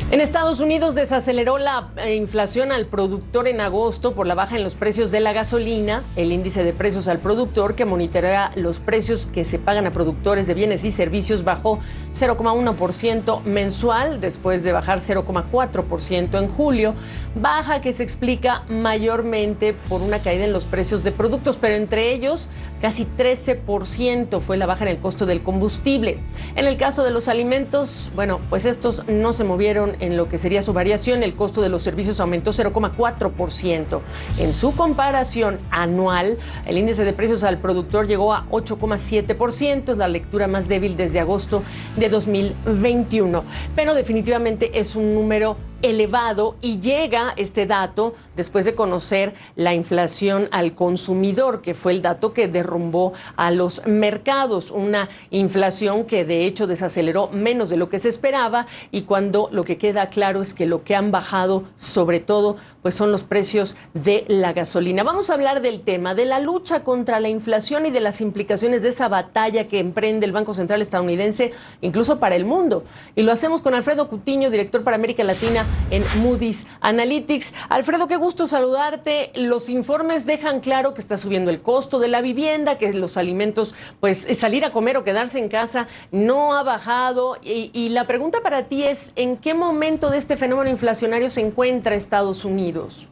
En Estados Unidos desaceleró la inflación al productor en agosto por la baja en los precios de la gasolina. El índice de precios al productor, que monitorea los precios que se pagan a productores de bienes y servicios, bajó 0,1% mensual después de bajar 0,4% en julio. Baja que se explica mayormente por una caída en los precios de productos, pero entre ellos casi 13% fue la baja en el costo del combustible. En el caso de los alimentos, bueno, pues estos no se movieron en lo que sería su variación. El costo de los servicios aumentó 0,4%. En su comparación anual, el índice de precios al productor llegó a 8,7%, es la lectura más débil desde agosto de 2021. Pero definitivamente es un número elevado y llega este dato después de conocer la inflación al consumidor, que fue el dato que derrumbó a los mercados, una inflación que de hecho desaceleró menos de lo que se esperaba, y cuando lo que queda claro es que lo que han bajado sobre todo pues son los precios de la gasolina. Vamos a hablar del tema de la lucha contra la inflación y de las implicaciones de esa batalla que emprende el Banco Central estadounidense incluso para el mundo, y lo hacemos con Alfredo Cutiño, director para América Latina en Moody's Analytics. Alfredo, qué gusto saludarte. Los informes dejan claro que está subiendo el costo de la vivienda, que los alimentos, pues salir a comer o quedarse en casa no ha bajado. Y la pregunta para ti es, ¿en qué momento de este fenómeno inflacionario se encuentra Estados Unidos?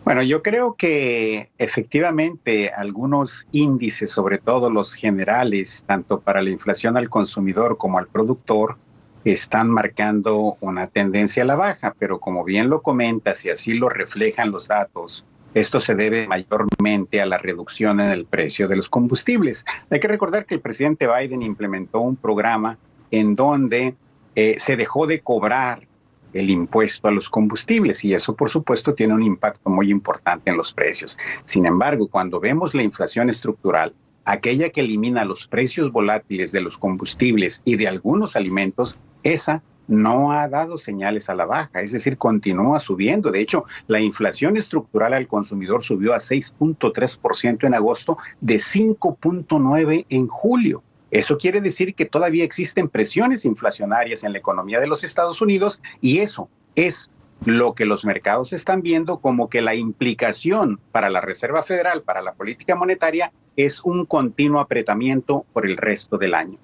Bueno, yo creo que efectivamente algunos índices, sobre todo los generales, tanto para la inflación al consumidor como al productor, están marcando una tendencia a la baja, pero como bien lo comentas y así lo reflejan los datos, esto se debe mayormente a la reducción en el precio de los combustibles. Hay que recordar que el presidente Biden implementó un programa en donde se dejó de cobrar el impuesto a los combustibles, y eso por supuesto tiene un impacto muy importante en los precios. Sin embargo, cuando vemos la inflación estructural, aquella que elimina los precios volátiles de los combustibles y de algunos alimentos, esa no ha dado señales a la baja, es decir, continúa subiendo. De hecho, la inflación estructural al consumidor subió a 6,3% en agosto, de 5,9% en julio. Eso quiere decir que todavía existen presiones inflacionarias en la economía de los Estados Unidos, y eso es lo que los mercados están viendo como que la implicación para la Reserva Federal, para la política monetaria, es un continuo apretamiento por el resto del año.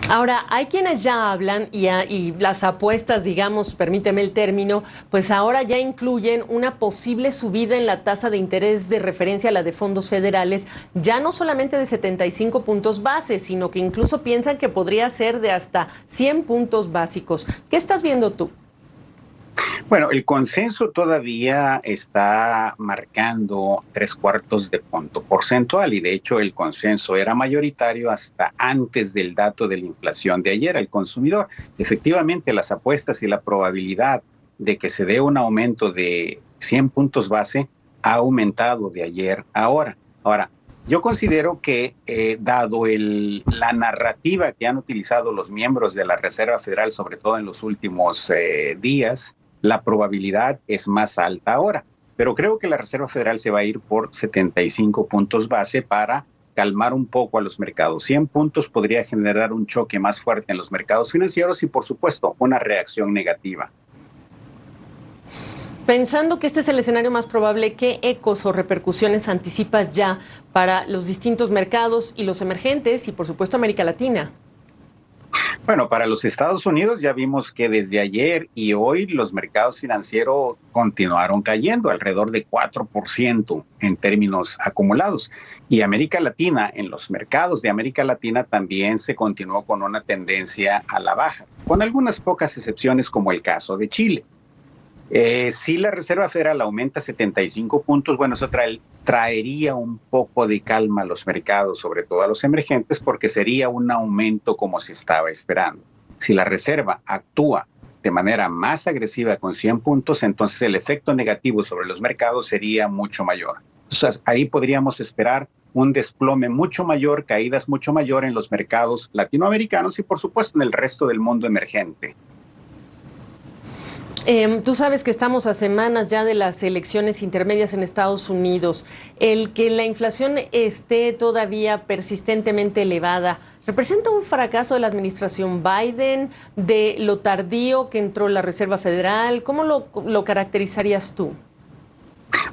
Ahora, hay quienes ya hablan y las apuestas, digamos, permíteme el término, pues ahora ya incluyen una posible subida en la tasa de interés de referencia a la de fondos federales, ya no solamente de 75 puntos base, sino que incluso piensan que podría ser de hasta 100 puntos básicos. ¿Qué estás viendo tú? Bueno, el consenso todavía está marcando 0,75 punto porcentual, y de hecho el consenso era mayoritario hasta antes del dato de la inflación de ayer al consumidor. Efectivamente, las apuestas y la probabilidad de que se dé un aumento de 100 puntos base ha aumentado de ayer a ahora. Ahora, yo considero que dado la narrativa que han utilizado los miembros de la Reserva Federal, sobre todo en los últimos días, la probabilidad es más alta ahora. Pero creo que la Reserva Federal se va a ir por 75 puntos base para calmar un poco a los mercados. 100 puntos podría generar un choque más fuerte en los mercados financieros y, por supuesto, una reacción negativa. Pensando que este es el escenario más probable, ¿qué ecos o repercusiones anticipas ya para los distintos mercados y los emergentes y, por supuesto, América Latina? Bueno, para los Estados Unidos ya vimos que desde ayer y hoy los mercados financieros continuaron cayendo alrededor de 4% en términos acumulados. Y América Latina, en los mercados de América Latina también se continuó con una tendencia a la baja, con algunas pocas excepciones como el caso de Chile. Si la Reserva Federal aumenta 75 puntos, bueno, eso traería un poco de calma a los mercados, sobre todo a los emergentes, porque sería un aumento como se estaba esperando. Si la Reserva actúa de manera más agresiva con 100 puntos, entonces el efecto negativo sobre los mercados sería mucho mayor. Entonces, ahí podríamos esperar un desplome mucho mayor, caídas mucho mayor en los mercados latinoamericanos y, por supuesto, en el resto del mundo emergente. Tú sabes que estamos a semanas ya de las elecciones intermedias en Estados Unidos. El que la inflación esté todavía persistentemente elevada, ¿representa un fracaso de la administración Biden, de lo tardío que entró la Reserva Federal? ¿Cómo lo caracterizarías tú?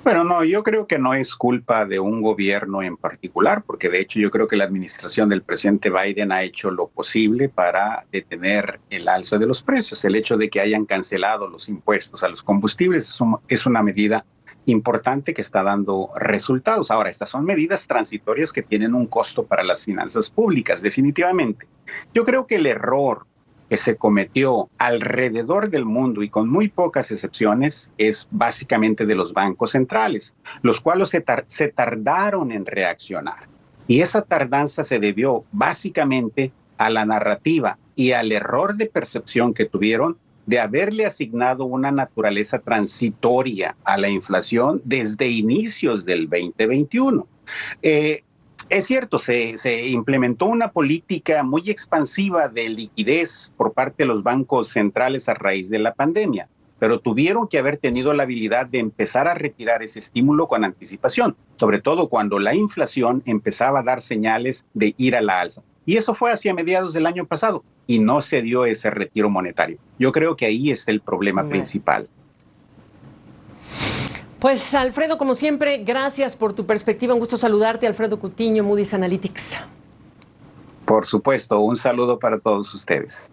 Bueno, no, yo creo que no es culpa de un gobierno en particular, porque de hecho yo creo que la administración del presidente Biden ha hecho lo posible para detener el alza de los precios. El hecho de que hayan cancelado los impuestos a los combustibles es una medida importante que está dando resultados. Ahora, estas son medidas transitorias que tienen un costo para las finanzas públicas, definitivamente. Yo creo que el error que se cometió alrededor del mundo y con muy pocas excepciones es básicamente de los bancos centrales, los cuales se tardaron en reaccionar. Y esa tardanza se debió básicamente a la narrativa y al error de percepción que tuvieron de haberle asignado una naturaleza transitoria a la inflación desde inicios del 2021. Es cierto, se implementó una política muy expansiva de liquidez por parte de los bancos centrales a raíz de la pandemia, pero tuvieron que haber tenido la habilidad de empezar a retirar ese estímulo con anticipación, sobre todo cuando la inflación empezaba a dar señales de ir a la alza. Y eso fue hacia mediados del año pasado y no se dio ese retiro monetario. Yo creo que ahí está el problema principal. Pues Alfredo, como siempre, gracias por tu perspectiva. Un gusto saludarte, Alfredo Cutiño, Moody's Analytics. Por supuesto, un saludo para todos ustedes.